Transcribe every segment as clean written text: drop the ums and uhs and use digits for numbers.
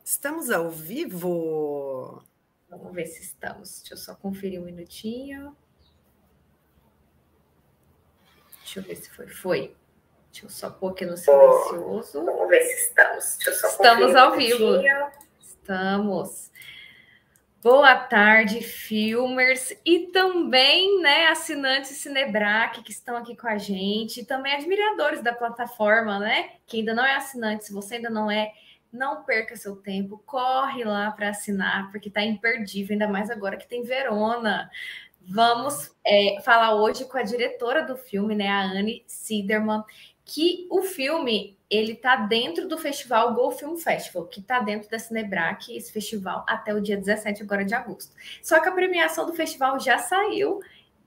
Estamos ao vivo? Vamos ver se estamos. Deixa eu só conferir um minutinho. Deixa eu ver se foi. Foi. Deixa eu só pôr aqui no silencioso. Vamos ver se estamos. Deixa eu só estamos ao vivo. Estamos. Boa tarde, filmers e também, né, assinantes Cinebrac que estão aqui com a gente, e também admiradores da plataforma, né, que ainda não é assinante. Se você ainda não é, não perca seu tempo, corre lá para assinar, porque tá imperdível, ainda mais agora que tem Verona. Vamos falar hoje com a diretora do filme, né, a Anne Siderman, que o filme ele está dentro do festival Go Film Festival, que está dentro da Cinebrac, esse festival, até o dia 17 agora de agosto. Só que a premiação do festival já saiu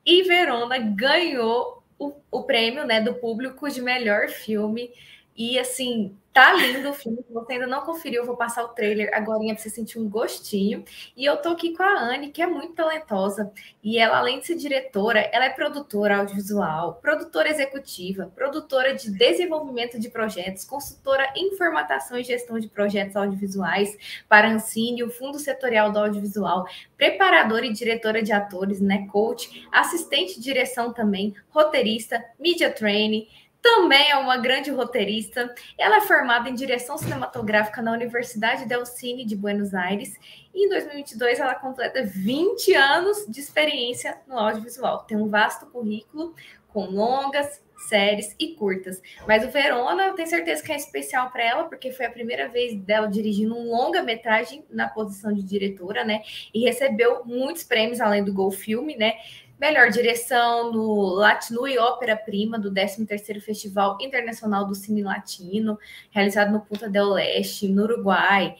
e Verona ganhou o prêmio, né, do público de melhor filme. E, assim, tá lindo o filme. Se você ainda não conferiu, eu vou passar o trailer agora para você sentir um gostinho. E eu tô aqui com a Anne, que é muito talentosa. E ela, além de ser diretora, ela é produtora audiovisual, produtora executiva, produtora de desenvolvimento de projetos, consultora em formatação e gestão de projetos audiovisuais para a Ancine, o Fundo Setorial do Audiovisual, preparadora e diretora de atores, né, coach, assistente de direção também, roteirista, media training, também é uma grande roteirista. Ela é formada em direção cinematográfica na Universidade del Cine de Buenos Aires. E em 2022, ela completa 20 anos de experiência no audiovisual. Tem um vasto currículo com longas, séries e curtas. Mas o Verona, eu tenho certeza que é especial para ela, porque foi a primeira vez dela dirigindo um longa-metragem na posição de diretora, né? E recebeu muitos prêmios, além do Gol Filme, né? Melhor direção no Latino e Ópera Prima do 13º Festival Internacional do Cine Latino, realizado no Punta del Este, no Uruguai.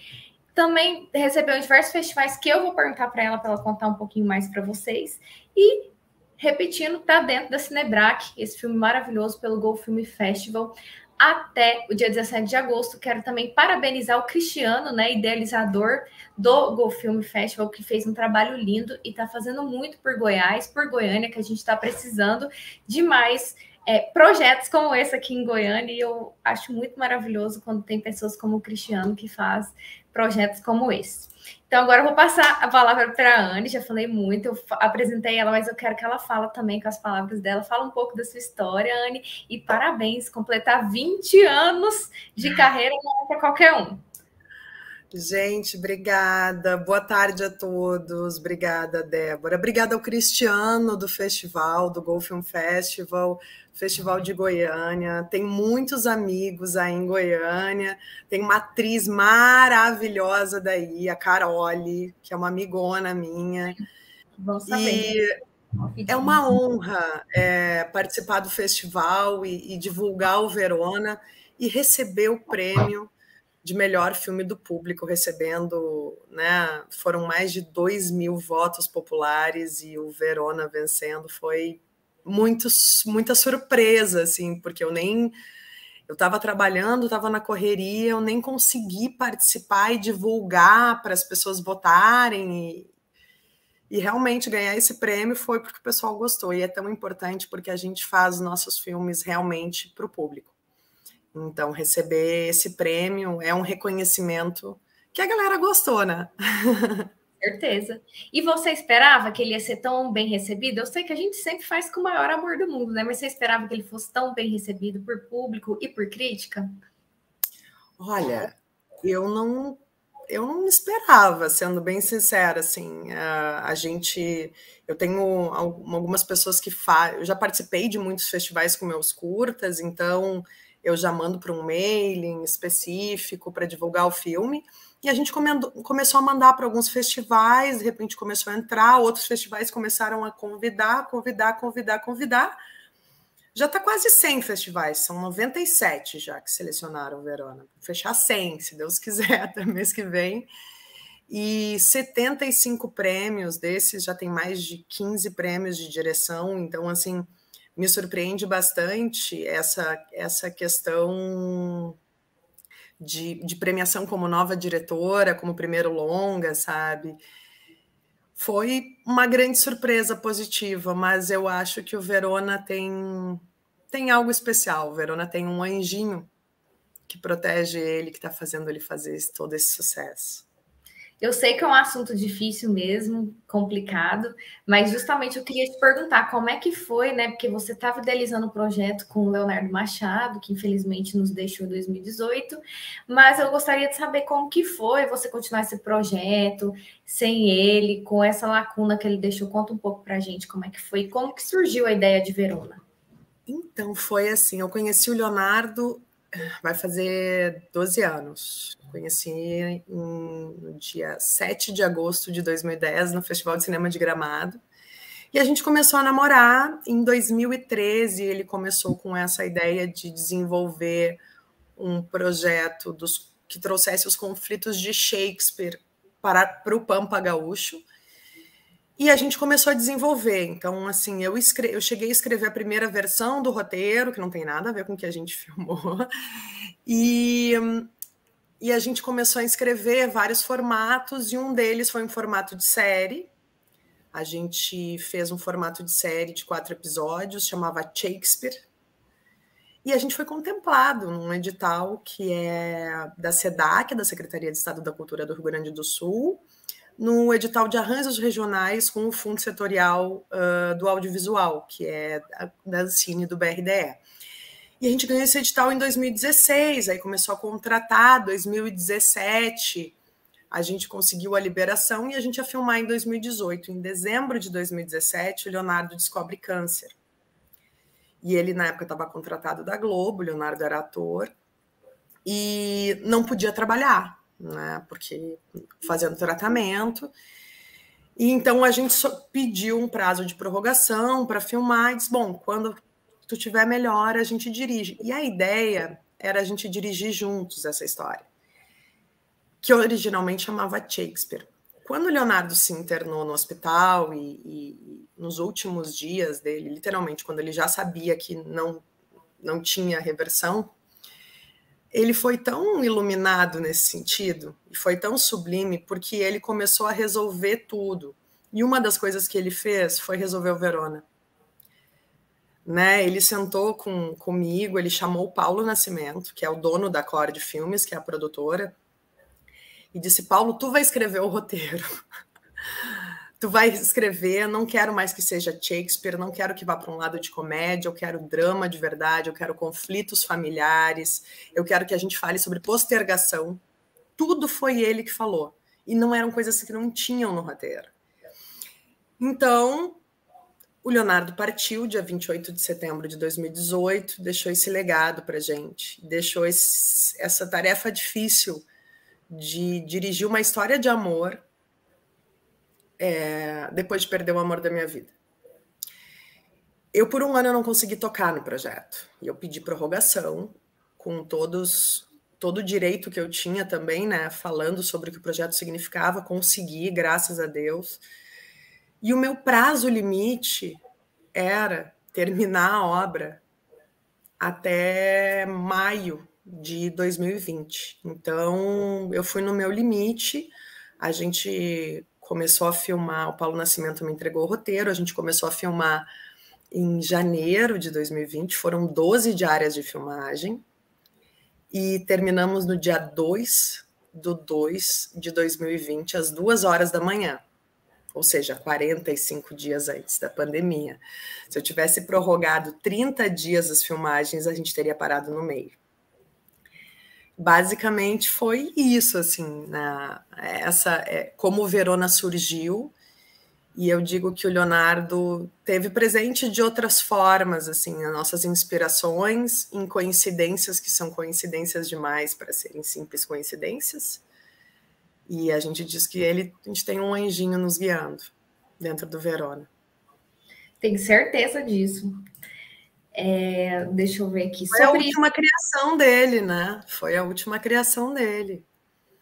Também recebeu em diversos festivais que eu vou perguntar para ela contar um pouquinho mais para vocês. E, repetindo, está dentro da Cinebrac, esse filme maravilhoso pelo Go Film Festival, até o dia 17 de agosto. Quero também parabenizar o Cristiano, né, idealizador do Go Film Festival, que fez um trabalho lindo e está fazendo muito por Goiás, por Goiânia, que a gente está precisando de mais projetos como esse aqui em Goiânia, e eu acho muito maravilhoso quando tem pessoas como o Cristiano que faz projetos como esse. Então, agora eu vou passar a palavra para a Anne, já falei muito, eu apresentei ela, mas eu quero que ela fale também com as palavras dela, fala um pouco da sua história, Anne, e parabéns, completar 20 anos de carreira não é para qualquer um. Gente, obrigada. Boa tarde a todos. Obrigada, Débora. Obrigada ao Cristiano do festival, do Go Film Festival, Festival de Goiânia. Tem muitos amigos aí em Goiânia. Tem uma atriz maravilhosa daí, a Carole, que é uma amigona minha. Bom saber. E é uma honra participar do festival e divulgar o Verona e receber o prêmio de melhor filme do público, recebendo, né, foram mais de 2.000 votos populares e o Verona vencendo. Foi muita surpresa, assim, porque eu estava trabalhando, estava na correria, eu nem consegui participar e divulgar para as pessoas votarem, e realmente ganhar esse prêmio foi porque o pessoal gostou, e é tão importante porque a gente faz nossos filmes realmente para o público. Então, receber esse prêmio é um reconhecimento que a galera gostou, né? Certeza. E você esperava que ele ia ser tão bem recebido? Eu sei que a gente sempre faz com o maior amor do mundo, né? Mas você esperava que ele fosse tão bem recebido por público e por crítica? Olha, eu não esperava, sendo bem sincera, assim, eu tenho algumas pessoas eu já participei de muitos festivais com meus curtas, então eu já mando para um mailing específico para divulgar o filme, e a gente começou a mandar para alguns festivais, de repente começou a entrar, outros festivais começaram a convidar. Já está quase 100 festivais, são 97 já que selecionaram Verona. Vou fechar 100, se Deus quiser, até mês que vem. E 75 prêmios desses, já tem mais de 15 prêmios de direção, então, assim, me surpreende bastante essa questão de premiação como nova diretora, como primeiro longa, sabe? Foi uma grande surpresa positiva, mas eu acho que o Verona tem algo especial. O Verona tem um anjinho que protege ele, que está fazendo ele fazer todo esse sucesso. Eu sei que é um assunto difícil mesmo, complicado, mas justamente eu queria te perguntar como é que foi, né? Porque você estava idealizando o projeto com o Leonardo Machado, que infelizmente nos deixou em 2018, mas eu gostaria de saber como que foi você continuar esse projeto sem ele, com essa lacuna que ele deixou. Conta um pouco para a gente como é que foi, como que surgiu a ideia de Verona. Então, foi assim, eu conheci o Leonardo, vai fazer 12 anos. Conheci no dia 7 de agosto de 2010, no Festival de Cinema de Gramado. E a gente começou a namorar. Em 2013, ele começou com essa ideia de desenvolver um projeto que trouxesse os conflitos de Shakespeare para o Pampa Gaúcho. E a gente começou a desenvolver. Então, assim, eu cheguei a escrever a primeira versão do roteiro, que não tem nada a ver com o que a gente filmou. E a gente começou a escrever vários formatos, e um deles foi um formato de série. A gente fez um formato de série de 4 episódios, chamava Shakespeare. E a gente foi contemplado num edital que é da SEDAC, da Secretaria de Estado da Cultura do Rio Grande do Sul, no edital de arranjos regionais com o Fundo Setorial do Audiovisual, que é da Ancine do BRDE. E a gente ganhou esse edital em 2016, aí começou a contratar, 2017, a gente conseguiu a liberação e a gente ia filmar em 2018. Em dezembro de 2017, o Leonardo descobre câncer. E ele, na época, estava contratado da Globo, o Leonardo era ator, e não podia trabalhar, né, porque fazendo tratamento. E então a gente pediu um prazo de prorrogação para filmar e disse, bom, quando tu tiver melhor, a gente dirige. E a ideia era a gente dirigir juntos essa história, que originalmente chamava Shakespeare. Quando o Leonardo se internou no hospital e nos últimos dias dele, literalmente, quando ele já sabia que não tinha reversão, ele foi tão iluminado nesse sentido, e foi tão sublime, porque ele começou a resolver tudo. E uma das coisas que ele fez foi resolver o Verona. Né? Ele sentou comigo, ele chamou o Paulo Nascimento, que é o dono da Acorde Filmes, que é a produtora, e disse, Paulo, tu vai escrever o roteiro. Tu vai escrever, não quero mais que seja Shakespeare, não quero que vá para um lado de comédia, eu quero drama de verdade, eu quero conflitos familiares, eu quero que a gente fale sobre postergação. Tudo foi ele que falou. E não eram coisas que não tinham no roteiro. Então, o Leonardo partiu dia 28 de setembro de 2018, deixou esse legado para a gente, deixou essa tarefa difícil de dirigir uma história de amor depois de perder o amor da minha vida. Eu, por um ano, eu não consegui tocar no projeto. E eu pedi prorrogação, com todo o direito que eu tinha também, né, falando sobre o que o projeto significava, consegui, graças a Deus. E o meu prazo limite era terminar a obra até maio de 2020. Então, eu fui no meu limite, a gente começou a filmar, o Paulo Nascimento me entregou o roteiro, a gente começou a filmar em janeiro de 2020, foram 12 diárias de filmagem, e terminamos no dia 2/2 de 2020, às 2 horas da manhã, ou seja, 45 dias antes da pandemia. Se eu tivesse prorrogado 30 dias as filmagens, a gente teria parado no meio. Basicamente foi isso, assim, né? Como o Verona surgiu, e eu digo que o Leonardo teve presente de outras formas, assim, as nossas inspirações em coincidências que são coincidências demais para serem simples coincidências, e a gente diz que a gente tem um anjinho nos guiando dentro do Verona. Tenho certeza disso. Deixa eu ver aqui. Foi a última criação dele, né? Foi a última criação dele.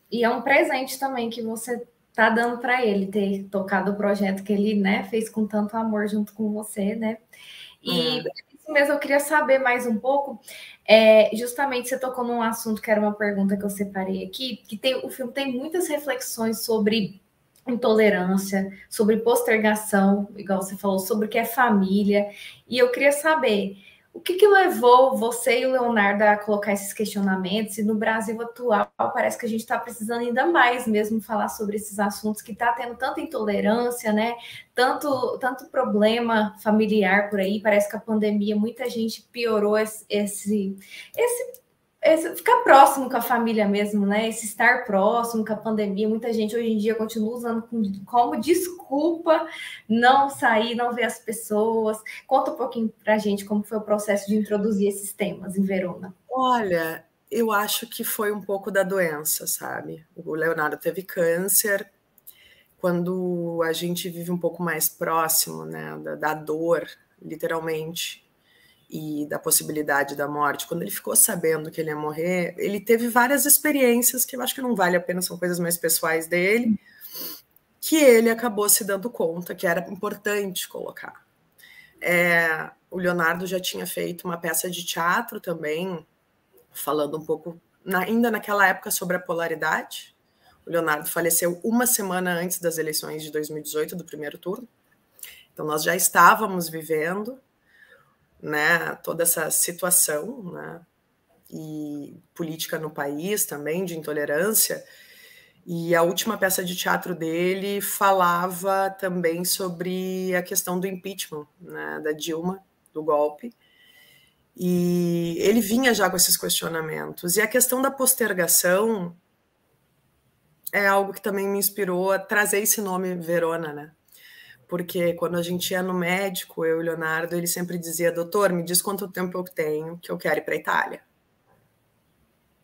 E é um presente também que você tá dando para ele, ter tocado o projeto que ele, né, fez com tanto amor junto com você, né? E isso mesmo, eu queria saber mais um pouco. Justamente você tocou num assunto que era uma pergunta que eu separei aqui, que o filme tem muitas reflexões sobre intolerância, sobre postergação, igual você falou, sobre o que é família. E eu queria saber O que levou você e o Leonardo a colocar esses questionamentos? E no Brasil atual, parece que a gente está precisando ainda mais mesmo falar sobre esses assuntos, que está tendo tanta intolerância, né? Tanto problema familiar por aí. Parece que a pandemia, muita gente piorou ficar próximo com a família mesmo, né? Esse estar próximo com a pandemia. Muita gente hoje em dia continua usando como desculpa não sair, não ver as pessoas. Conta um pouquinho para a gente como foi o processo de introduzir esses temas em Verona. Olha, eu acho que foi um pouco da doença, sabe? O Leonardo teve câncer. Quando a gente vive um pouco mais próximo, né, da dor, literalmente, e da possibilidade da morte, quando ele ficou sabendo que ele ia morrer, ele teve várias experiências que eu acho que não vale a pena, são coisas mais pessoais dele, que ele acabou se dando conta que era importante colocar. O Leonardo já tinha feito uma peça de teatro também, falando um pouco, ainda naquela época, sobre a polaridade. O Leonardo faleceu uma semana antes das eleições de 2018, do primeiro turno. Então, nós já estávamos vivendo, né, toda essa situação, né, e política no país também, de intolerância. E a última peça de teatro dele falava também sobre a questão do impeachment, né, da Dilma, do golpe. E ele vinha já com esses questionamentos. E a questão da postergação é algo que também me inspirou a trazer esse nome Verona, né? Porque quando a gente ia no médico, eu e o Leonardo, ele sempre dizia: doutor, me diz quanto tempo eu tenho que eu quero ir para a Itália.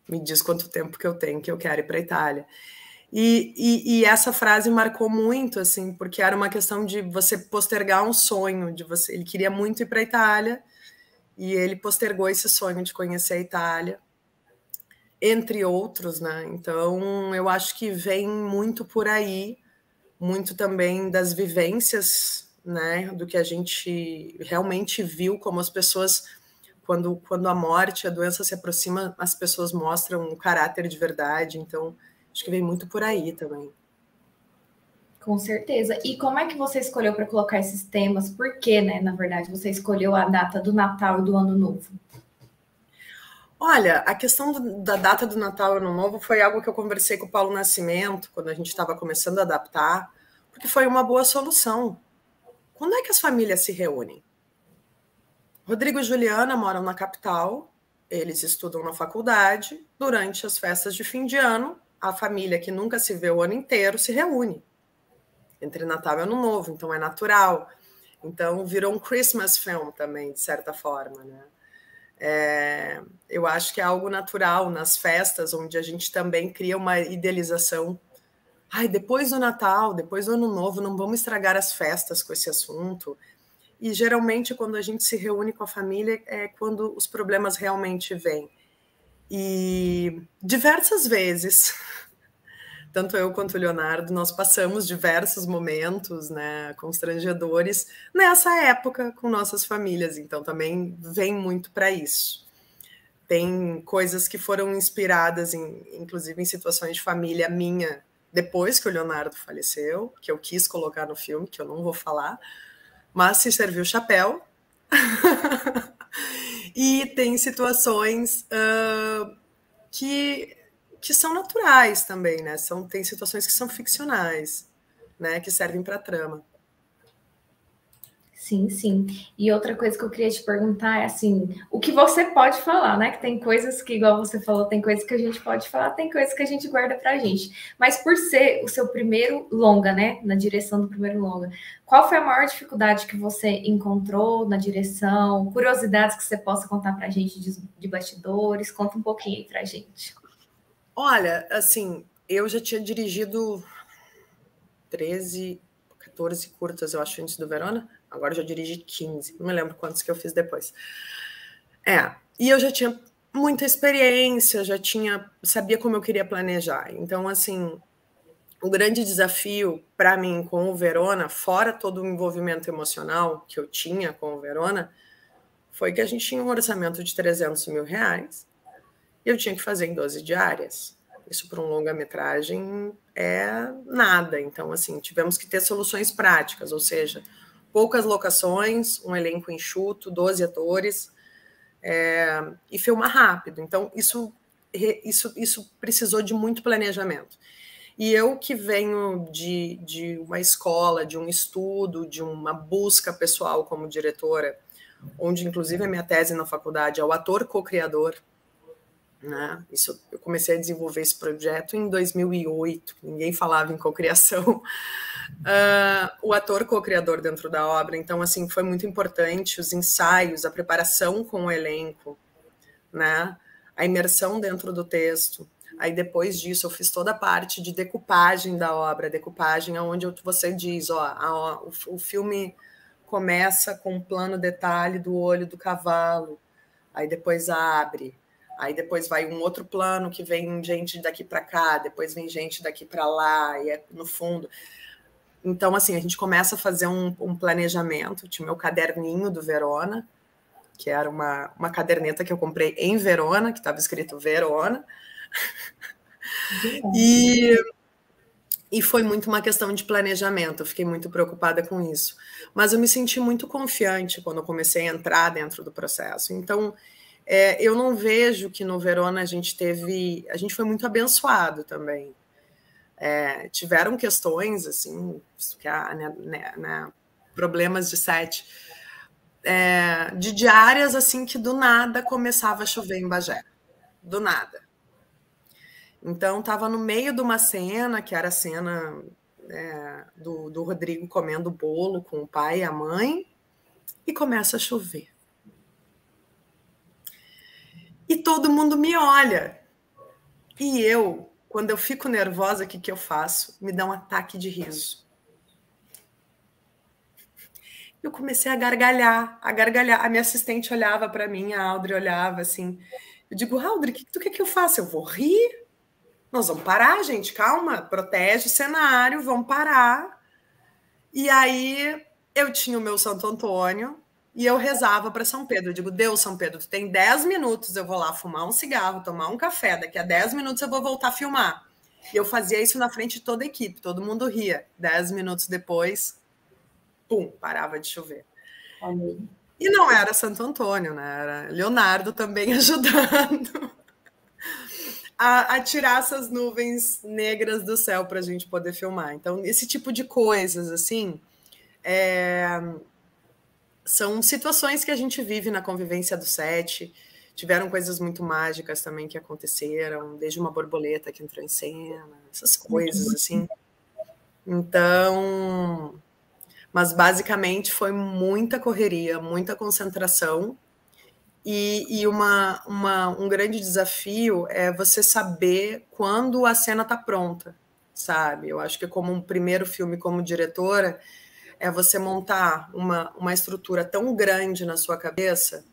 Me diz quanto tempo que eu tenho que eu quero ir para a Itália. E essa frase marcou muito, assim, porque era uma questão de você postergar um sonho, de você. Ele queria muito ir para a Itália e ele postergou esse sonho de conhecer a Itália, entre outros, né? Então, eu acho que vem muito por aí, muito também das vivências, né, do que a gente realmente viu, como as pessoas, quando a morte, a doença se aproxima, as pessoas mostram o caráter de verdade. Então, acho que vem muito por aí também. Com certeza. E como é que você escolheu para colocar esses temas? Por que, né, na verdade, você escolheu a data do Natal e do Ano Novo? Olha, a questão da data do Natal e Ano Novo foi algo que eu conversei com o Paulo Nascimento, quando a gente estava começando a adaptar, porque foi uma boa solução. Quando é que as famílias se reúnem? Rodrigo e Juliana moram na capital, eles estudam na faculdade. Durante as festas de fim de ano, a família que nunca se vê o ano inteiro se reúne entre Natal e Ano Novo, então é natural. Então virou um Christmas film também, de certa forma, né? Eu acho que é algo natural nas festas, onde a gente também cria uma idealização. Ai, depois do Natal, depois do Ano Novo, não vamos estragar as festas com esse assunto. E geralmente, quando a gente se reúne com a família, é quando os problemas realmente vêm. E diversas vezes, tanto eu quanto o Leonardo, nós passamos diversos momentos, né, constrangedores nessa época com nossas famílias. Então, também vem muito para isso. Tem coisas que foram inspiradas, inclusive em situações de família minha, depois que o Leonardo faleceu, que eu quis colocar no filme, que eu não vou falar, mas se serviu o chapéu. E tem situações que são naturais também, né? Tem situações que são ficcionais, né? Que servem para a trama. Sim, sim. E outra coisa que eu queria te perguntar é assim, o que você pode falar, né? Que tem coisas que, igual você falou, tem coisas que a gente pode falar, tem coisas que a gente guarda pra gente. Mas por ser o seu primeiro longa, né? Na direção do primeiro longa, qual foi a maior dificuldade que você encontrou na direção? Curiosidades que você possa contar pra gente de bastidores? Conta um pouquinho aí pra gente. Olha, assim, eu já tinha dirigido 13, 14 curtas, eu acho, antes do Verona. Agora eu já dirigi 15, não me lembro quantos que eu fiz depois. E eu já tinha muita experiência, sabia como eu queria planejar. Então, assim, o grande desafio para mim com o Verona, fora todo o envolvimento emocional que eu tinha com o Verona, foi que a gente tinha um orçamento de 300 mil reais e eu tinha que fazer em 12 diárias. Isso para um longa-metragem é nada. Então, assim, tivemos que ter soluções práticas, ou seja, poucas locações, um elenco enxuto, 12 atores, e filmar rápido. Então, isso precisou de muito planejamento. E eu que venho de uma escola, de um estudo, de uma busca pessoal como diretora, onde inclusive a minha tese na faculdade é o ator co-criador, né? Eu comecei a desenvolver esse projeto em 2008, ninguém falava em cocriação. O ator co-criador dentro da obra, então assim, foi muito importante os ensaios, a preparação com o elenco, né? A imersão dentro do texto. Aí depois disso eu fiz toda a parte de decupagem da obra, decupagem onde você diz, o filme começa com um plano detalhe do olho do cavalo, aí depois abre, aí depois vai um outro plano que vem gente daqui para cá, depois vem gente daqui para lá, e é no fundo. Então, assim, a gente começa a fazer um planejamento. Tinha o meu caderninho do Verona, que era uma caderneta que eu comprei em Verona, que estava escrito Verona. E foi muito uma questão de planejamento, eu fiquei muito preocupada com isso. Mas eu me senti muito confiante quando eu comecei a entrar dentro do processo. Então, eu não vejo que no Verona a gente foi muito abençoado também. Tiveram questões, assim, problemas de set, de diárias, assim, que do nada começava a chover em Bagé. Do nada. Então, estava no meio de uma cena, que era a cena do Rodrigo comendo bolo com o pai e a mãe, e começa a chover. E todo mundo me olha. E eu, quando eu fico nervosa, o que eu faço? Me dá um ataque de riso. Eu comecei a gargalhar. A minha assistente olhava para mim, a Audrey olhava assim. Eu digo, Audrey, o que tu quer que eu faça? Eu vou rir? Nós vamos parar, gente, calma, protege o cenário, vamos parar. E aí eu tinha o meu Santo Antônio e eu rezava para São Pedro. Eu digo, Deus, São Pedro, tu tem 10 minutos, eu vou lá fumar um cigarro, tomar um café, daqui a 10 minutos eu vou voltar a filmar. E eu fazia isso na frente de toda a equipe, todo mundo ria. 10 minutos depois, pum, parava de chover. Amém. E não era Santo Antônio, né? Era Leonardo também ajudando a tirar essas nuvens negras do céu para a gente poder filmar. Então, esse tipo de coisas, assim, são situações que a gente vive na convivência do set. Tiveram coisas muito mágicas também que aconteceram, desde uma borboleta que entrou em cena, essas coisas, assim. Então, mas basicamente foi muita correria, muita concentração. E um grande desafio é você saber quando a cena está pronta, sabe? Eu acho que como um primeiro filme como diretora, é você montar uma estrutura tão grande na sua cabeça,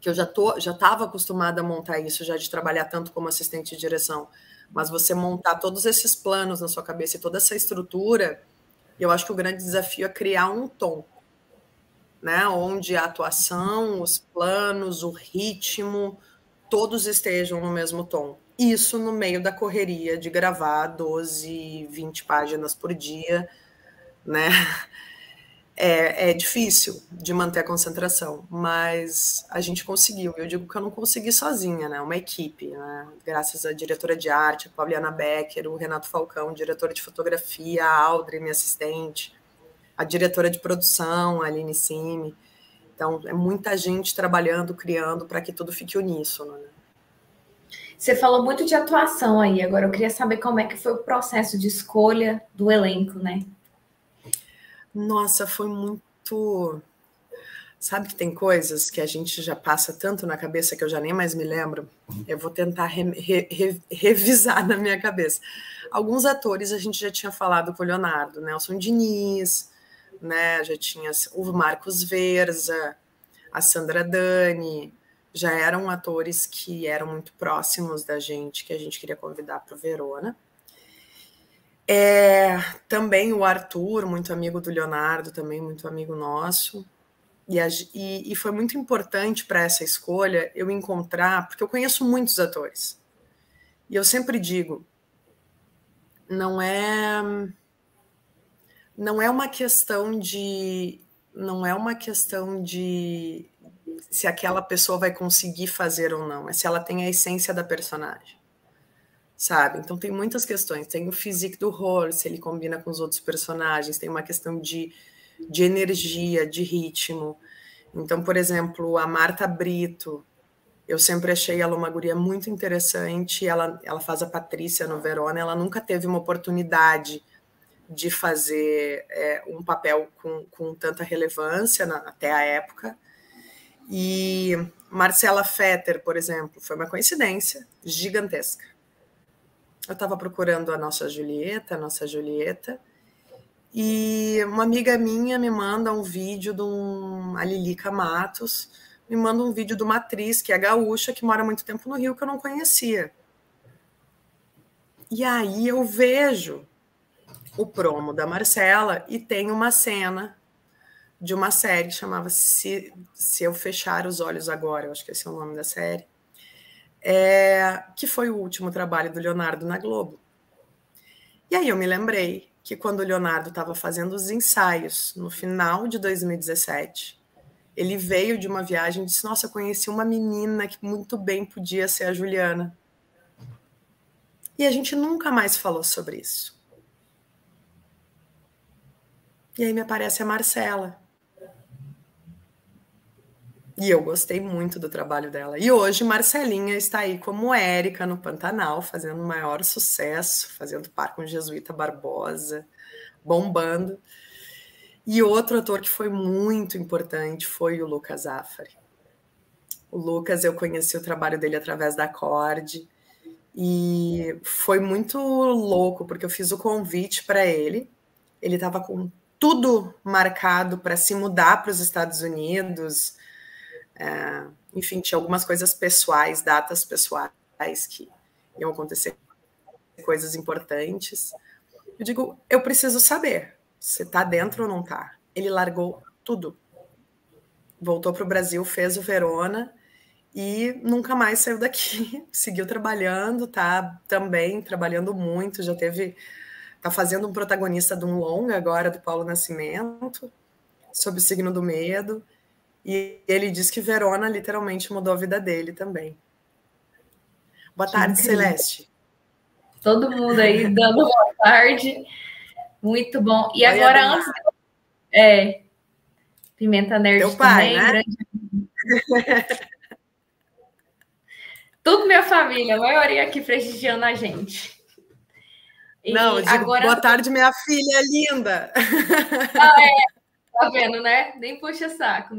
que eu já estava acostumada a montar isso, já de trabalhar tanto como assistente de direção, mas você montar todos esses planos na sua cabeça e toda essa estrutura, eu acho que o grande desafio é criar um tom, né, onde a atuação, os planos, o ritmo, todos estejam no mesmo tom. Isso no meio da correria de gravar 12, 20 páginas por dia, né? É difícil de manter a concentração, mas a gente conseguiu. Eu digo que eu não consegui sozinha, né? Uma equipe, né? Graças à diretora de arte, a Pauliana Becker, o Renato Falcão, diretora de fotografia, a Audrey, minha assistente, a diretora de produção, a Aline Simi. Então, é muita gente trabalhando, criando para que tudo fique uníssono, né? Você falou muito de atuação aí, agora eu queria saber como é que foi o processo de escolha do elenco, né? Nossa, foi muito... Sabe que tem coisas que a gente já passa tanto na cabeça que eu já nem mais me lembro? Eu vou tentar revisar na minha cabeça. Alguns atores a gente já tinha falado com o Leonardo, Nelson Diniz, né? Já tinha o Marcos Verza, a Sandra Dani, já eram atores que eram muito próximos da gente, que a gente queria convidar para o Verona. Também o Arthur, muito amigo do Leonardo, também muito amigo nosso. E foi muito importante para essa escolha eu encontrar, porque eu conheço muitos atores. E eu sempre digo, não é uma questão de se aquela pessoa vai conseguir fazer ou não, é se ela tem a essência da personagem, sabe? Então tem muitas questões, tem o physique do role, se ele combina com os outros personagens, tem uma questão de energia, de ritmo. Então, por exemplo, a Marta Brito, eu sempre achei ela uma guria muito interessante, ela faz a Patrícia no Verona, ela nunca teve uma oportunidade de fazer um papel com tanta relevância até a época. E Marcela Fetter, por exemplo, foi uma coincidência gigantesca. Eu estava procurando a nossa Julieta, e uma amiga minha me manda um vídeo a Lilica Matos, me manda um vídeo de uma atriz que é gaúcha, que mora muito tempo no Rio, que eu não conhecia. E aí eu vejo o promo da Marcela e tem uma cena de uma série que chamava Se Eu Fechar os Olhos Agora, eu acho que esse é o nome da série, que foi o último trabalho do Leonardo na Globo. E aí eu me lembrei que quando o Leonardo estava fazendo os ensaios no final de 2017, ele veio de uma viagem e disse, nossa, eu conheci uma menina que muito bem podia ser a Juliana. E a gente nunca mais falou sobre isso. E aí me aparece a Marcela. E eu gostei muito do trabalho dela. E hoje Marcelinha está aí como Érica no Pantanal, fazendo o maior sucesso, fazendo par com Jesuíta Barbosa, bombando. E outro ator que foi muito importante foi o Lucas Zaffari. O Lucas, eu conheci o trabalho dele através da Acorde, e foi muito louco, porque eu fiz o convite para ele, ele estava com tudo marcado para se mudar para os Estados Unidos, enfim, tinha algumas coisas pessoais, datas pessoais que iam acontecer, coisas importantes. Eu digo, eu preciso saber, você está dentro ou não está? Ele largou tudo, voltou para o Brasil, fez o Verona e nunca mais saiu daqui. Seguiu trabalhando, tá também trabalhando muito, tá fazendo um protagonista de um longa agora do Paulo Nascimento, sob o signo do medo. E ele diz que Verona literalmente mudou a vida dele também. Boa tarde, Celeste. Todo mundo aí dando boa tarde. Muito bom. E agora, antes... Pimenta Nerd teu pai, também. né? Tudo minha família, a maioria aqui prestigiando a gente. Não, eu digo, agora... boa tarde, minha filha linda. Tá vendo, né? Nem puxa saco.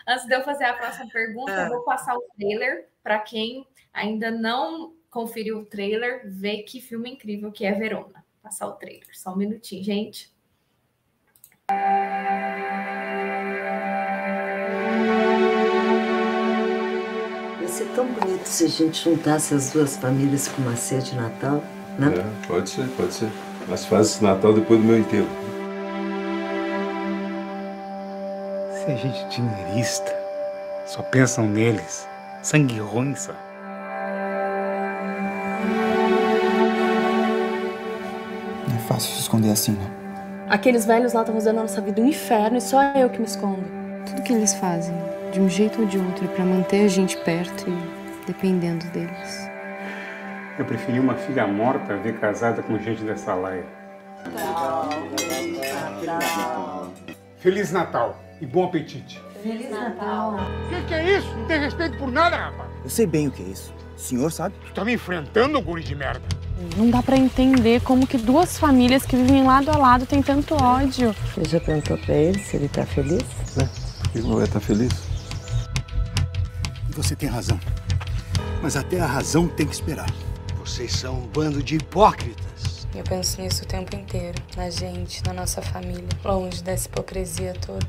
Antes de eu fazer a próxima pergunta, eu vou passar o trailer para quem ainda não conferiu o trailer, ver que filme incrível que é Verona. Passar o trailer. Só um minutinho, gente. Ia ser tão bonito se a gente juntasse as duas famílias com uma ceia de Natal, né? Pode ser. Mas faz esse Natal depois do meu enterro. Essa é gente dinheirista. Só pensam neles. Sangue ruim, sabe? Não é fácil se esconder assim, né? Aqueles velhos lá estão fazendo a nossa vida um inferno e só eu que me escondo. Tudo que eles fazem, de um jeito ou de outro, é pra manter a gente perto e dependendo deles. Eu preferi uma filha morta a ver casada com gente dessa laia. Feliz Natal e bom apetite. Feliz Natal. Que é isso? Não tem respeito por nada, rapaz. Eu sei bem o que é isso. O senhor sabe? Tu tá me enfrentando, guri de merda. Não dá pra entender como que duas famílias que vivem lado a lado têm tanto ódio. Você já perguntou pra ele se ele tá feliz? Por que não vai estar feliz? Você tem razão. Mas até a razão tem que esperar. Vocês são um bando de hipócritas. Eu penso nisso o tempo inteiro. Na gente, na nossa família. Longe dessa hipocrisia toda.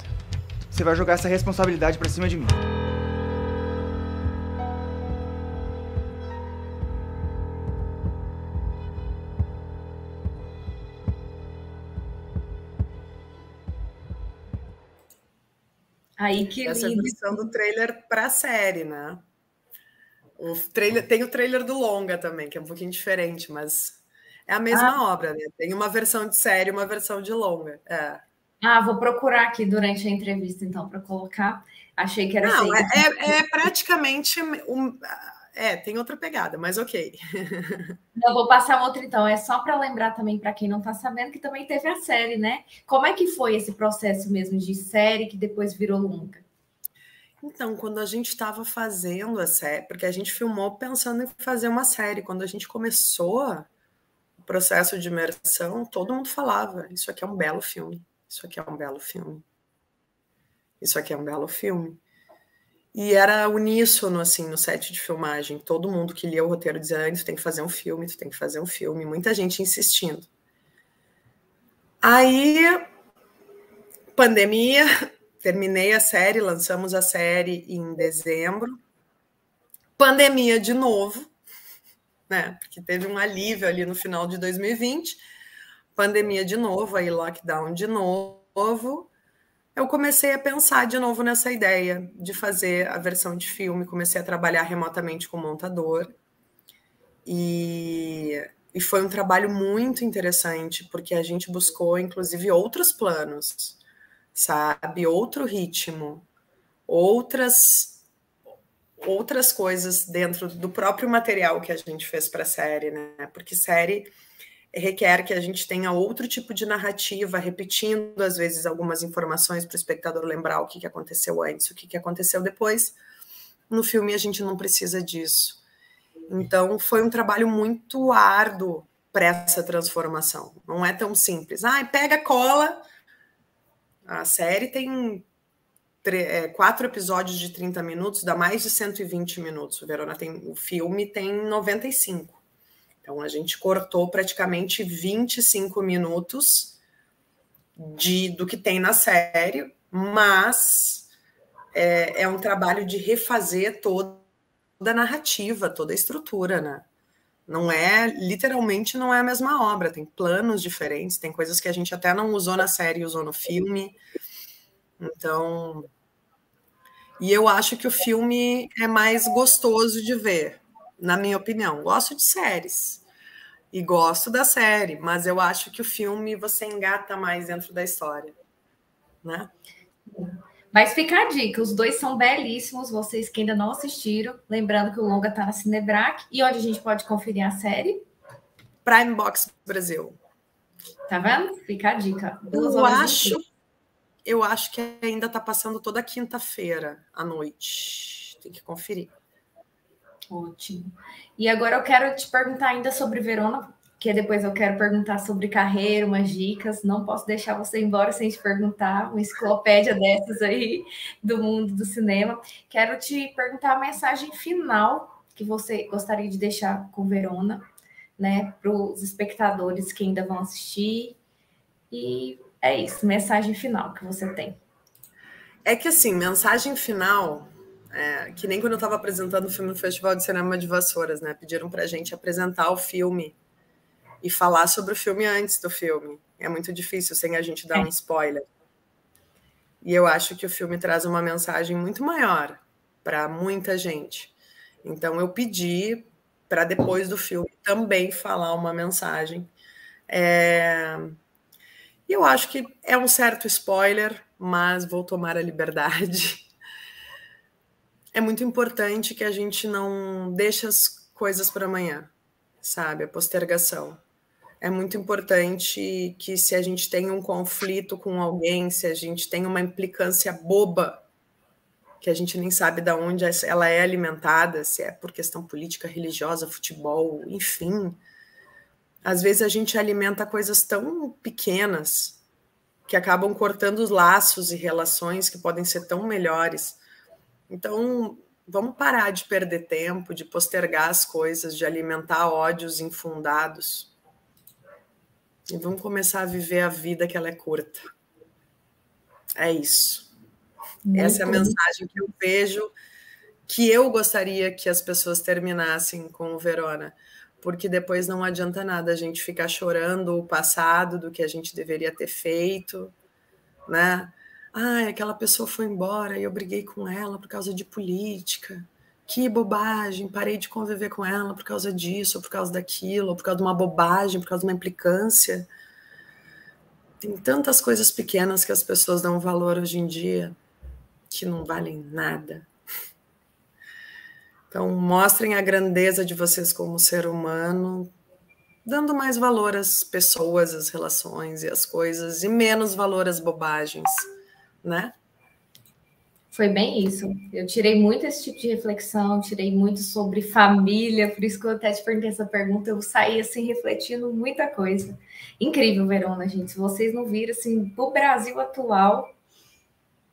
Você vai jogar essa responsabilidade pra cima de mim. Aí que essa lindo. versão do trailer para a série, né? Tem o trailer do longa também, que é um pouquinho diferente, mas é a mesma obra, né? Tem uma versão de série e uma versão de longa. Vou procurar aqui durante a entrevista, então, para colocar. Achei que era Não, sempre. praticamente tem outra pegada, mas ok. Eu vou passar outra, então. É só para lembrar também, para quem não está sabendo, que também teve a série, né? Como é que foi esse processo mesmo de série que depois virou longa? Então, quando a gente estava fazendo a série, porque a gente filmou pensando em fazer uma série, quando a gente começou o processo de imersão, todo mundo falava: isso aqui é um belo filme, isso aqui é um belo filme, isso aqui é um belo filme. E era uníssono, assim, no set de filmagem. Todo mundo que lia o roteiro dizia: tu tem que fazer um filme, tu tem que fazer um filme. Muita gente insistindo. Aí, pandemia, terminei a série, lançamos a série em dezembro. Pandemia de novo, né? Porque teve um alívio ali no final de 2020. Pandemia de novo, aí lockdown de novo. Eu comecei a pensar de novo nessa ideia de fazer a versão de filme, comecei a trabalhar remotamente com o montador, e foi um trabalho muito interessante, porque a gente buscou, inclusive, outros planos, sabe? Outro ritmo, outras coisas dentro do próprio material que a gente fez para a série, né? Porque série requer que a gente tenha outro tipo de narrativa, repetindo, às vezes, algumas informações para o espectador lembrar o que aconteceu antes, o que aconteceu depois. No filme, a gente não precisa disso. Então, foi um trabalho muito árduo para essa transformação. Não é tão simples. Pega, cola. A série tem 4 episódios de 30 minutos, dá mais de 120 minutos. O filme tem 95. Então, a gente cortou praticamente 25 minutos do que tem na série, mas é um trabalho de refazer toda a narrativa, toda a estrutura, né? Literalmente não é a mesma obra, tem planos diferentes, tem coisas que a gente até não usou na série, usou no filme. Então, e eu acho que o filme é mais gostoso de ver, na minha opinião. Gosto de séries e gosto da série, mas eu acho que o filme você engata mais dentro da história, né? Mas fica a dica, os dois são belíssimos, vocês que ainda não assistiram, lembrando que o longa tá na Cinebrac, e onde a gente pode conferir a série? Prime Box Brasil. Tá vendo? Fica a dica. Eu acho que ainda tá passando toda quinta-feira à noite. Tem que conferir. Ótimo. E agora eu quero te perguntar ainda sobre Verona, que depois eu quero perguntar sobre carreira, umas dicas. Não posso deixar você ir embora sem te perguntar, uma enciclopédia dessas aí do mundo do cinema. Quero te perguntar a mensagem final que você gostaria de deixar com Verona, né, para os espectadores que ainda vão assistir. E é isso, mensagem final que você tem. É que assim, mensagem final, que nem quando eu estava apresentando o filme no Festival de Cinema de Vassouras, né? Pediram para a gente apresentar o filme e falar sobre o filme antes do filme. É muito difícil sem a gente dar um spoiler. E eu acho que o filme traz uma mensagem muito maior para muita gente. Então eu pedi para depois do filme também falar uma mensagem. E eu acho que é um certo spoiler, mas vou tomar a liberdade. É muito importante que a gente não deixe as coisas para amanhã, sabe? A postergação. É muito importante que, se a gente tem um conflito com alguém, se a gente tem uma implicância boba, que a gente nem sabe de onde ela é alimentada, se é por questão política, religiosa, futebol, enfim. Às vezes a gente alimenta coisas tão pequenas que acabam cortando os laços e relações que podem ser tão melhores. Então, vamos parar de perder tempo, de postergar as coisas, de alimentar ódios infundados. E vamos começar a viver a vida, que ela é curta. É isso. Essa é a mensagem que eu vejo, que eu gostaria que as pessoas terminassem com o Verona. Porque depois não adianta nada a gente ficar chorando o passado do que a gente deveria ter feito, né? Aquela pessoa foi embora e eu briguei com ela por causa de política. Que bobagem, parei de conviver com ela por causa disso, ou por causa daquilo, ou por causa de uma bobagem, por causa de uma implicância. Tem tantas coisas pequenas que as pessoas dão valor hoje em dia, que não valem nada. Então, mostrem a grandeza de vocês como ser humano, dando mais valor às pessoas, às relações e às coisas, e menos valor às bobagens, né? Foi bem isso. Eu tirei muito esse tipo de reflexão, tirei muito sobre família, por isso que eu até te perguntei essa pergunta, eu saí assim refletindo muita coisa. Incrível, Verona, gente. Se vocês não viram, assim, o Brasil atual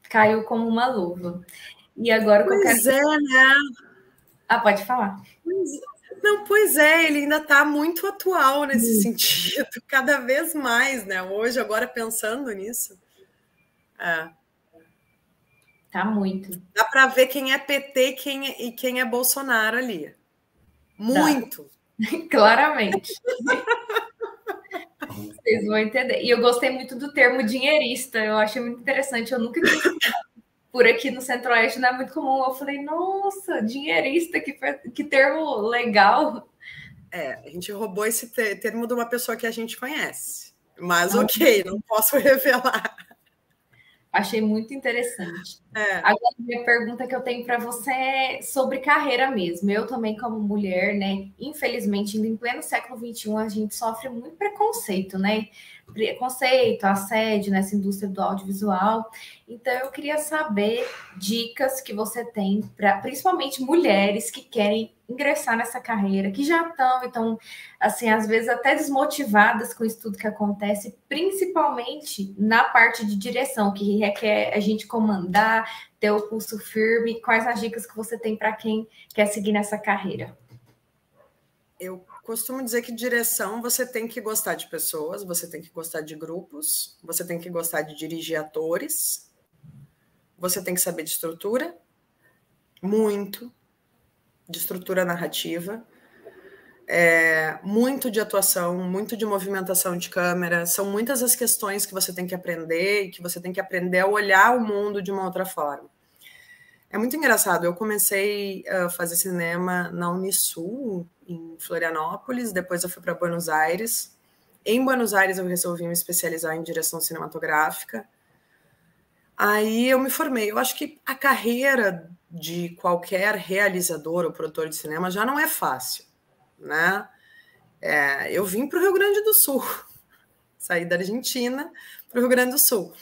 caiu como uma luva. E agora o que eu quero... Pois é, né? Ah, pode falar. Pois é, ele ainda está muito atual nesse sentido, cada vez mais, né? Hoje, agora pensando nisso. Tá muito. Dá para ver quem é PT e quem é Bolsonaro ali. Muito. Claramente. Vocês vão entender. E eu gostei muito do termo dinheirista, eu achei muito interessante. Eu nunca tinha por aqui no Centro-Oeste, não é muito comum. Eu falei, nossa, dinheirista, que termo legal. A gente roubou esse termo de uma pessoa que a gente conhece. Mas ok, não posso revelar. Achei muito interessante. Agora, a minha pergunta que eu tenho para você é sobre carreira mesmo. Eu também, como mulher, né? Infelizmente, em pleno século XXI, a gente sofre muito preconceito, né? Preconceito, assédio nessa indústria do audiovisual. Então, eu queria saber dicas que você tem para, principalmente, mulheres que querem ingressar nessa carreira, que já estão, então, assim, às vezes até desmotivadas com isso tudo que acontece, principalmente na parte de direção, que requer a gente comandar, ter o pulso firme. Quais as dicas que você tem para quem quer seguir nessa carreira? Eu costumo dizer que direção, você tem que gostar de pessoas, você tem que gostar de grupos, você tem que gostar de dirigir atores, você tem que saber de estrutura, muito, de estrutura narrativa, muito de atuação, muito de movimentação de câmera. São muitas as questões que você tem que aprender e que você tem que aprender a olhar o mundo de uma outra forma. É muito engraçado. Eu comecei a fazer cinema na Unisul, em Florianópolis, depois eu fui para Buenos Aires. Em Buenos Aires eu resolvi me especializar em direção cinematográfica. Aí eu me formei. Eu acho que a carreira de qualquer realizador ou produtor de cinema já não é fácil, né? Eu vim para o Rio Grande do Sul, saí da Argentina para o Rio Grande do Sul.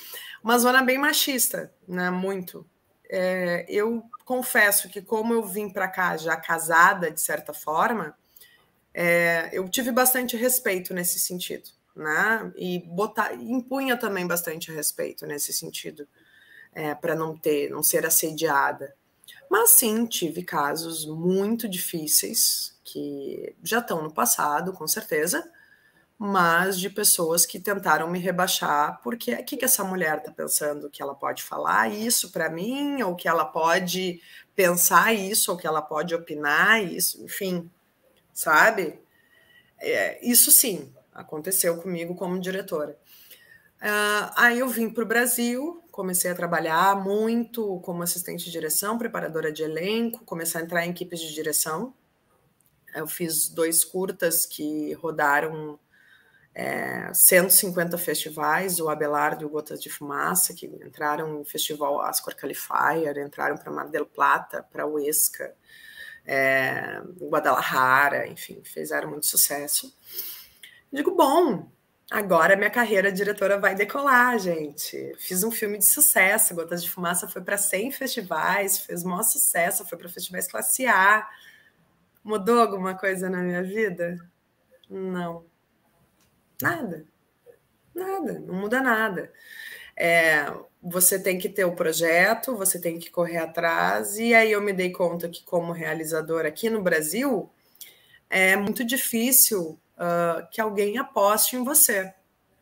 Uma zona bem machista, né? Muito. Eu confesso que como eu vim para cá já casada, de certa forma, eu tive bastante respeito nesse sentido, né? E impunha também bastante respeito nesse sentido, para não ser assediada. Mas sim, tive casos muito difíceis que já estão no passado, com certeza, mas de pessoas que tentaram me rebaixar, porque o que essa mulher está pensando? Que ela pode falar isso para mim, ou que ela pode pensar isso, ou que ela pode opinar isso, enfim, sabe? Isso sim, aconteceu comigo como diretora. Aí eu vim para o Brasil, comecei a trabalhar muito como assistente de direção, preparadora de elenco, comecei a entrar em equipes de direção. Eu fiz 2 curtas que rodaram 150 festivais, o Abelardo e o Gotas de Fumaça, que entraram no festival Ascor Califier, entraram para Mar del Plata, para Huesca, Guadalajara, enfim, fizeram muito sucesso. Eu digo, bom, agora minha carreira de diretora vai decolar, gente. Fiz um filme de sucesso, Gotas de Fumaça foi para 100 festivais, fez maior sucesso, foi para festivais classe A. Mudou alguma coisa na minha vida? Não. Nada, não muda nada. Você tem que ter o projeto, você tem que correr atrás, e aí eu me dei conta que como realizadora aqui no Brasil, é muito difícil que alguém aposte em você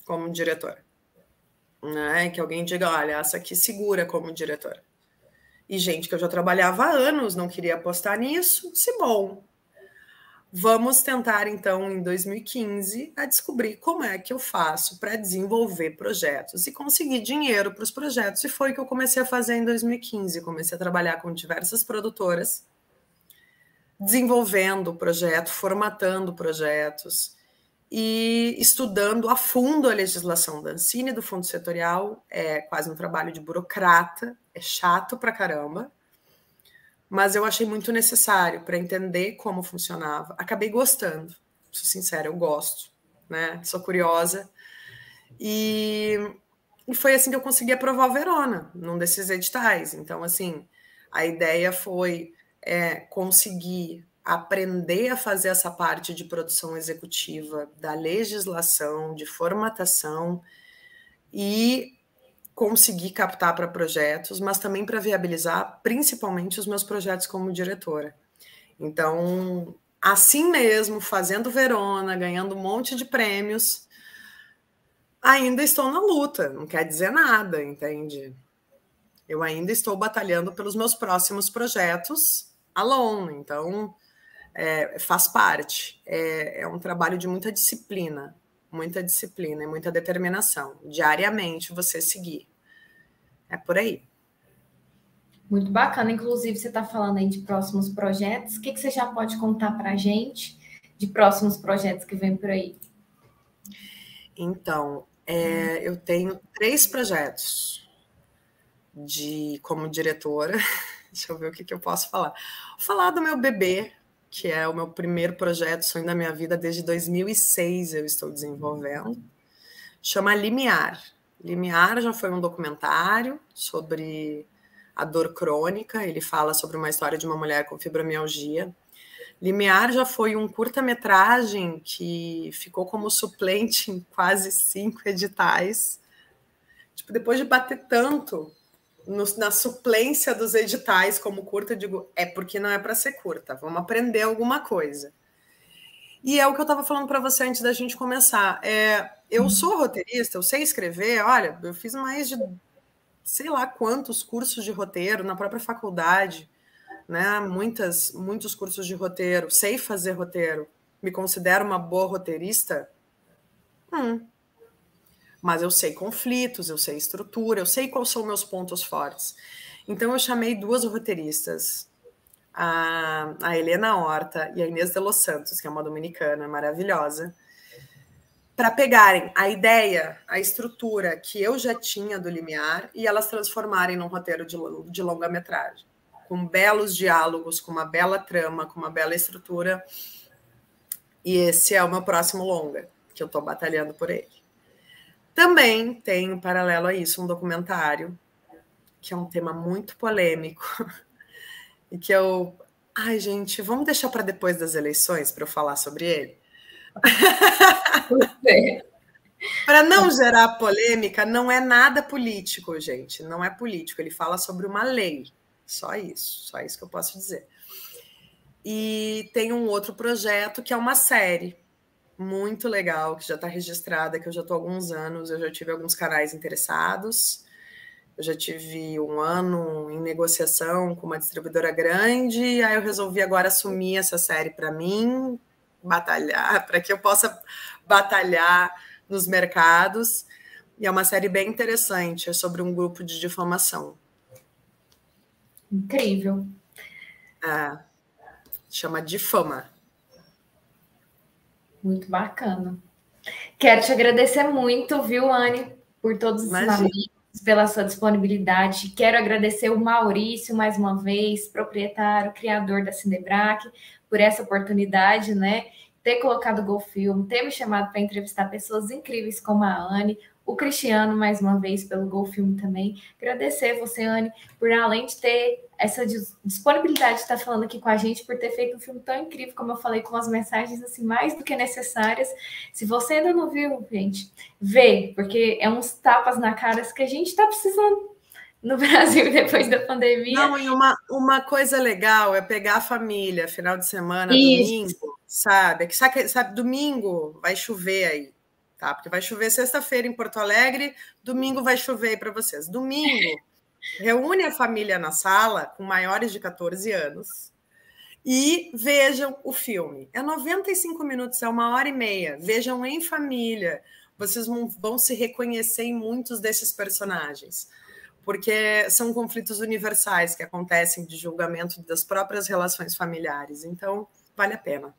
como diretora, né? Que alguém diga, olha, essa aqui segura como diretora. E gente que eu já trabalhava há anos não queria apostar nisso, se bom. Vamos tentar, então, em 2015, a descobrir como é que eu faço para desenvolver projetos e conseguir dinheiro para os projetos. E foi o que eu comecei a fazer em 2015. Comecei a trabalhar com diversas produtoras, desenvolvendo o projeto, formatando projetos. e estudando a fundo a legislação da Ancine, do Fundo Setorial. É quase um trabalho de burocrata, é chato pra caramba, mas eu achei muito necessário para entender como funcionava. Acabei gostando, sou sincera, eu gosto, né? Sou curiosa. E foi assim que eu consegui aprovar o Verona, num desses editais. Então, assim, a ideia foi conseguir aprender a fazer essa parte de produção executiva da legislação, de formatação, e conseguir captar para projetos, mas também para viabilizar principalmente os meus projetos como diretora. Então, assim mesmo, fazendo Verona, ganhando um monte de prêmios, ainda estou na luta, não quer dizer nada, entende? Eu ainda estou batalhando pelos meus próximos projetos alone, então faz parte. É um trabalho de muita disciplina e muita determinação. Diariamente você seguir. É por aí. Muito bacana. Inclusive, você está falando aí de próximos projetos. O que você já pode contar para a gente de próximos projetos que vem por aí? Então, eu tenho 3 projetos como diretora. Deixa eu ver o que eu posso falar. Vou falar do meu bebê, que é o meu primeiro projeto, sonho da minha vida, desde 2006 eu estou desenvolvendo. Chama Limiar. Limiar já foi um documentário sobre a dor crônica. Ele fala sobre uma história de uma mulher com fibromialgia. Limiar já foi um curta-metragem que ficou como suplente em quase 5 editais. Tipo, depois de bater tanto na suplência dos editais como curta, eu digo, porque não é para ser curta, vamos aprender alguma coisa. E é o que eu estava falando para você antes da gente começar. Eu sou roteirista, eu sei escrever, olha, eu fiz mais de sei lá quantos cursos de roteiro na própria faculdade, né? Muitos cursos de roteiro, sei fazer roteiro, me considero uma boa roteirista? Mas eu sei conflitos, eu sei estrutura, eu sei quais são meus pontos fortes. Então eu chamei 2 roteiristas, a Helena Horta e a Inês de Los Santos, que é uma dominicana maravilhosa, para pegarem a ideia, a estrutura que eu já tinha do Limiar e elas transformarem num roteiro de longa-metragem, com belos diálogos, com uma bela trama, com uma bela estrutura. E esse é o meu próximo longa, que eu estou batalhando por ele. Também tem, paralelo a isso, um documentário, que é um tema muito polêmico, e que eu... Ai, gente, vamos deixar para depois das eleições para eu falar sobre ele? Para não gerar polêmica, não é nada político, gente. Não é político. Ele fala sobre uma lei. Só isso que eu posso dizer. E tem um outro projeto que é uma série muito legal, que já está registrada, que eu já estou há alguns anos, eu já tive alguns canais interessados, eu já tive um ano em negociação com uma distribuidora grande, aí eu resolvi agora assumir essa série para mim, batalhar, para que eu possa batalhar nos mercados, e é uma série bem interessante, é sobre um grupo de difamação. Incrível. Chama Difama. Muito bacana. Quero te agradecer muito, viu, Anne, por todos os amigos, pela sua disponibilidade. Quero agradecer o Maurício, mais uma vez, proprietário, criador da Cinebrac, por essa oportunidade, né? Ter colocado o GoFilm, ter me chamado para entrevistar pessoas incríveis como a Anne, o Cristiano, mais uma vez, pelo GoFilm também. Agradecer você, Anne, por além de ter essa disponibilidade de estar falando aqui com a gente, por ter feito um filme tão incrível, como eu falei, com as mensagens assim mais do que necessárias. Se você ainda não viu, gente, vê, porque é uns tapas na cara que a gente está precisando no Brasil depois da pandemia. Não, e uma coisa legal é pegar a família, final de semana, domingo, sabe? Sabe, domingo vai chover aí, tá? Porque vai chover sexta-feira em Porto Alegre, domingo vai chover aí para vocês. Domingo, reúne a família na sala com maiores de 14 anos e vejam o filme. É 95 minutos, é 1h30. Vejam em família. Vocês vão se reconhecer em muitos desses personagens, porque são conflitos universais que acontecem de julgamento das próprias relações familiares. Então, vale a pena.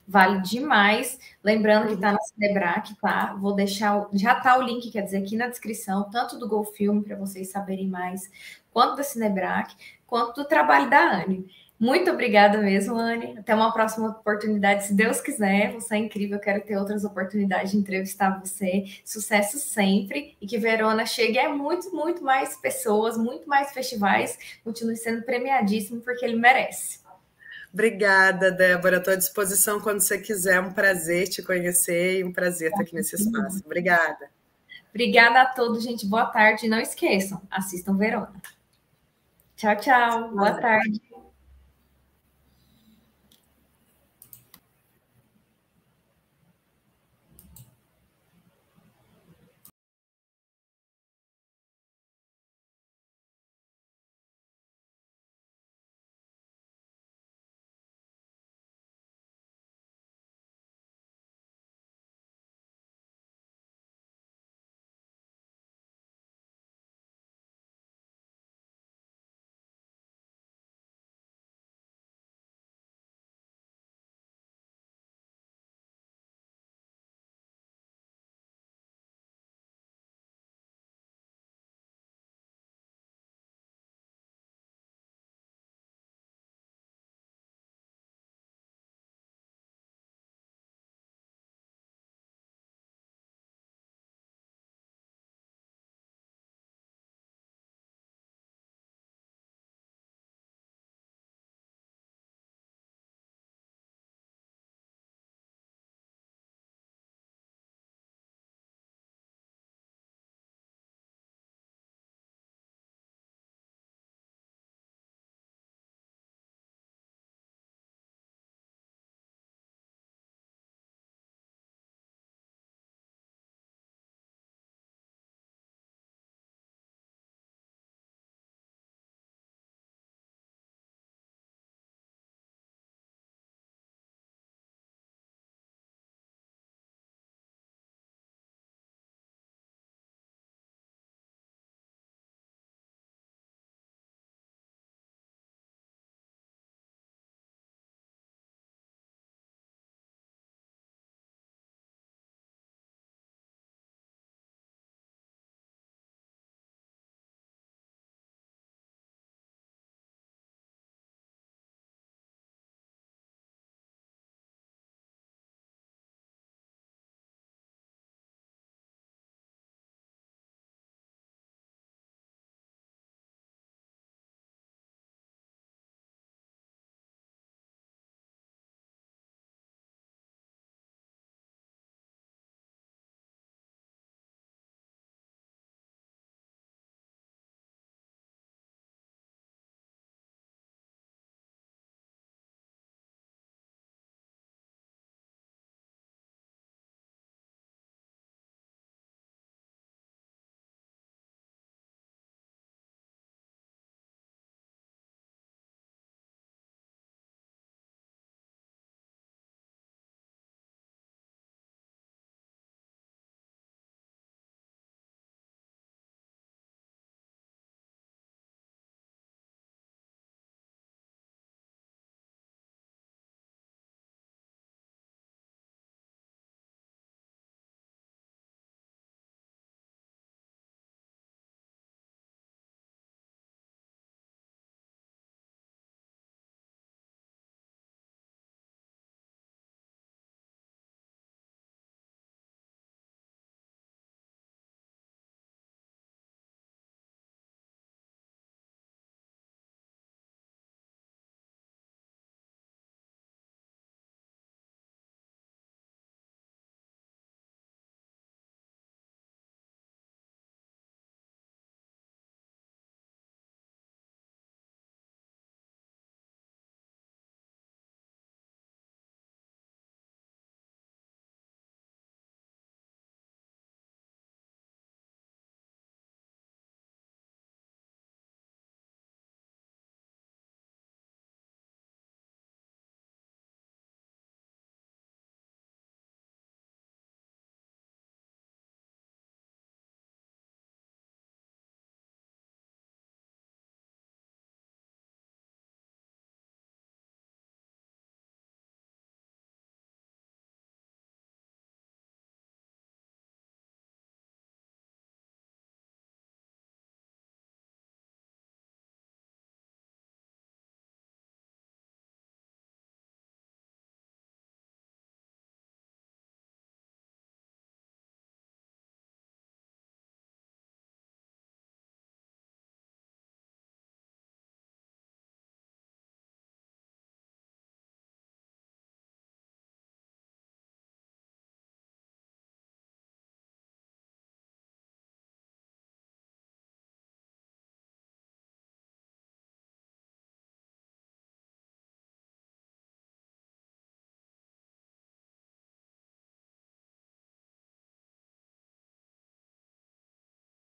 vale demais. Lembrando que está na Cinebrac, tá? Vou deixar, já tá o link, quer dizer, aqui na descrição, tanto do Gol Filme, para vocês saberem mais, quanto da Cinebrac, quanto do trabalho da Anne. Muito obrigada mesmo, Anne. Até uma próxima oportunidade, se Deus quiser. Você é incrível, eu quero ter outras oportunidades de entrevistar você. Sucesso sempre. E que Verona chegue a muito, muito mais pessoas, muito mais festivais. Continue sendo premiadíssimo, porque ele merece. Obrigada, Débora. Estou à disposição quando você quiser. Um prazer te conhecer e um prazer estar aqui nesse espaço. Obrigada. Obrigada a todos, gente. Boa tarde. Não esqueçam, assistam Verona. Tchau, tchau. Boa tarde.